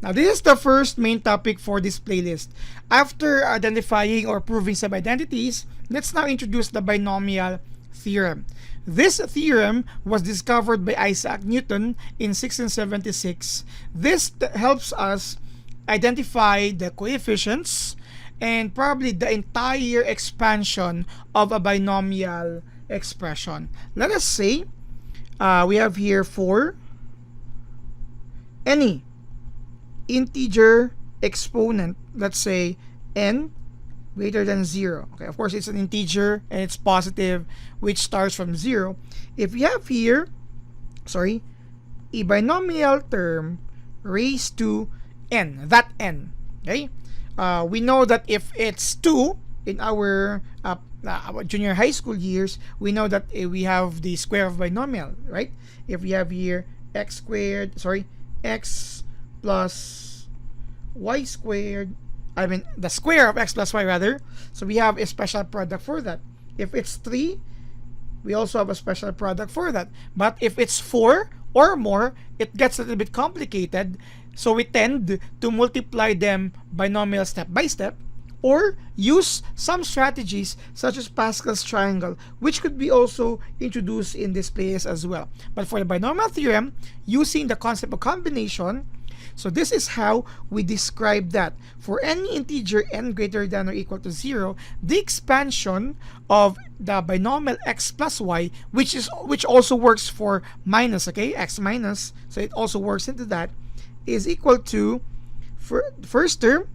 Now, this is the first main topic for this playlist. After identifying or proving some identities, let's now introduce the binomial theorem. This theorem was discovered by Isaac Newton in 1676. This helps us identify the coefficients and probably the entire expansion of a binomial expression. Let us say we have here for any integer exponent, let's say n greater than 0. Okay, of course it's an integer and it's positive, which starts from 0. If we have here, a binomial term raised to n, that n, okay? We know that if it's 2 in our junior high school years, we know that we have the square of binomial, right? If we have here x plus y squared, I mean the square of x plus y rather, so we have a special product for that. If it's 3, we also have a special product for that. But if it's 4 or more, it gets a little bit complicated, so we tend to multiply them binomial step by step, or use some strategies such as Pascal's triangle, which could be also introduced in this place as well. But for the binomial theorem, using the concept of combination, so this is how we describe that. For any integer n greater than or equal to 0, the expansion of the binomial x plus y, which also works for minus, okay, x minus, so it also works into that, is equal to, first term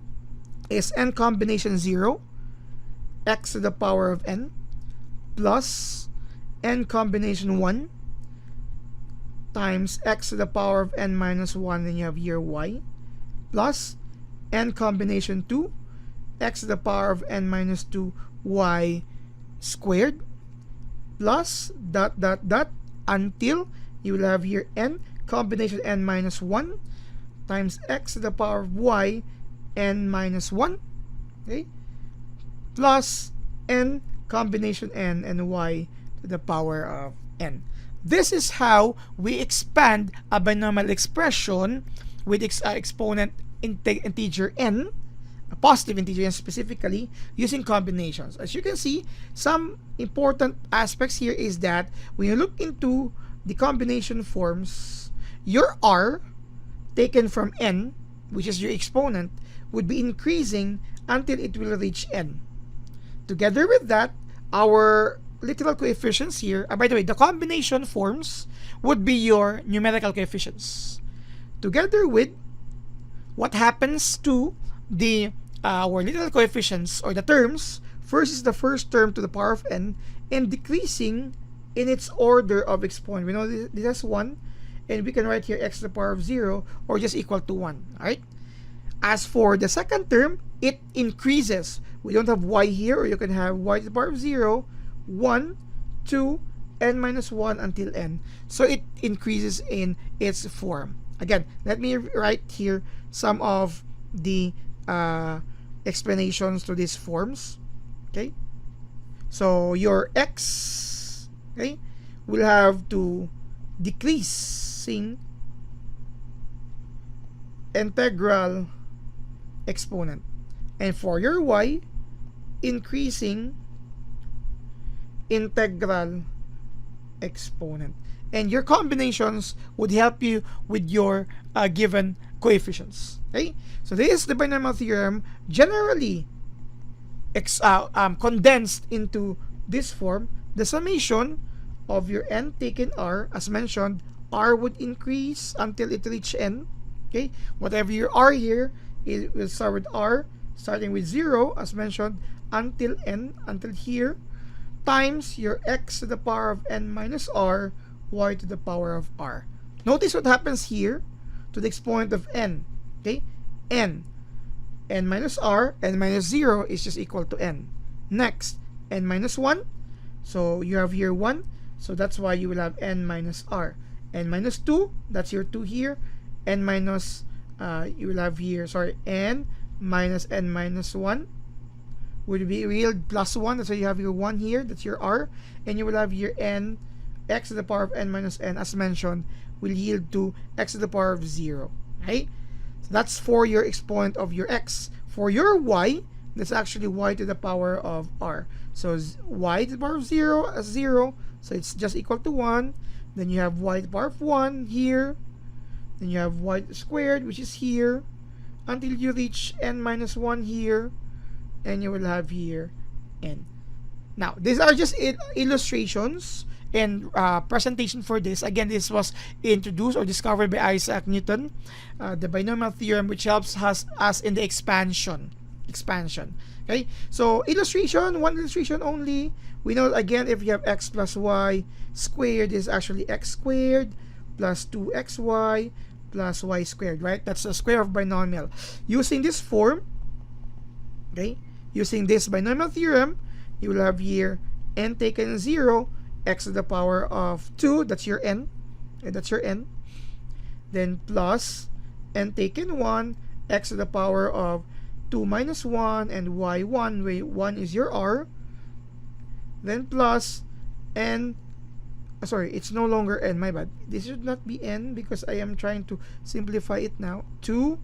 is n combination 0, x to the power of n, plus n combination 1 times x to the power of n minus 1, and you have here y, plus n combination 2, x to the power of n minus 2 y squared, plus dot dot dot until you will have here n combination n minus 1 times x to the power of y n minus 1, okay, plus n combination n and y to the power of n. This is how we expand a binomial expression with exponent integer n, a positive integer n specifically, using combinations. As you can see, some important aspects here is that when you look into the combination forms, your r taken from n, which is your exponent, would be increasing until it will reach n. Together with that, our literal coefficients here, by the way, the combination forms would be your numerical coefficients. Together with what happens to the our literal coefficients, or the terms, first is the first term to the power of n, and decreasing in its order of exponent. We know this is 1, and we can write here x to the power of 0, or just equal to 1. Alright? As for the second term, it increases. We don't have y here, or you can have y to the power of 0, 1, 2, n minus 1 until n. So it increases in its form. Again, let me write here some of the explanations to these forms. Okay? So your x, okay, will have to decreasing integral exponent, and for your y, increasing integral exponent. And your combinations would help you with your given coefficients. Okay, so this is the binomial theorem, generally condensed into this form. The summation of your n taken r, as mentioned, r would increase until it reach n. Okay, whatever your r here, it will start with r, starting with 0, as mentioned, until n, until here, times your x to the power of n minus r, y to the power of r. Notice what happens here to the exponent of n. Okay, n minus r, n minus 0 is just equal to n. Next, n minus 1, so you have here 1, so that's why you will have n minus r. N minus 2, that's your 2 here. N minus, you will have here, n minus n minus 1 would be real plus 1, that's why you have your 1 here, that's your r, and you will have your n, x to the power of n minus n, as mentioned, will yield to x to the power of 0. Right? So that's for your exponent of your x. For your y, that's actually y to the power of r. So y to the power of 0 as 0, so it's just equal to 1. Then you have y to the power of 1 here. Then you have y squared, which is here, until you reach n minus 1 here, and you will have here n. Now, these are just illustrations and presentation for this. Again, this was introduced or discovered by Isaac Newton, the binomial theorem, which helps us in the expansion. Okay, so illustration, one illustration only. We know again, if you have x plus y squared is actually x squared plus 2xy plus y squared, right? That's the square of binomial. Using this form, okay, using this binomial theorem, you will have here n taken 0, x to the power of 2, that's your n, okay, that's your n. Then plus n taken 1, x to the power of 2 minus 1, and y1, where 1 is your r. Then plus n, sorry, it's no longer n, my bad. This should not be n because I am trying to simplify it now. 2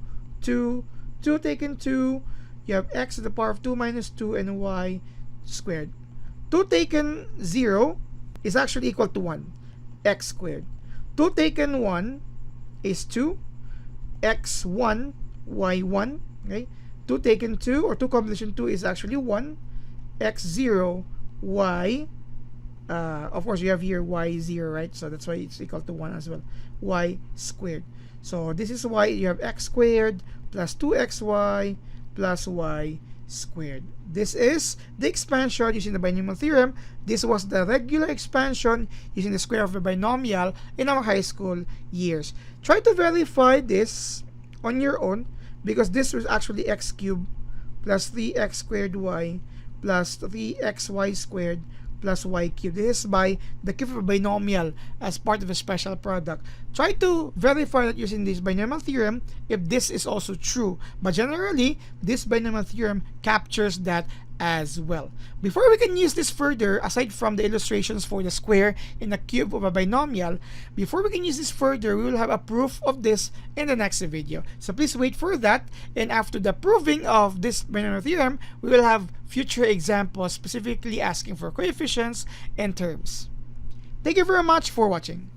taken 2, you have x to the power of 2 minus 2 and y squared. 2 taken 0 is actually equal to 1, x squared. 2 taken 1 is 2, x1, y1, okay? 2 taken 2, or 2 combination 2 is actually 1, x0, y, of course you have here y0, right? So that's why it's equal to 1 as well, y squared. So this is why you have x squared plus 2xy plus y squared. This is the expansion using the binomial theorem. This was the regular expansion using the square of a binomial in our high school years. Try to verify this on your own, because this was actually x cubed plus 3x squared y plus 3xy squared plus y cubed. This is by the cube of a binomial as part of a special product. Try to verify that using this binomial theorem if this is also true. But generally, this binomial theorem captures that as well. Before we can use this further, aside from the illustrations for the square and the cube of a binomial, before we can use this further, we will have a proof of this in the next video. So please wait for that. And after the proving of this binomial theorem, we will have future examples specifically asking for coefficients and terms. Thank you very much for watching.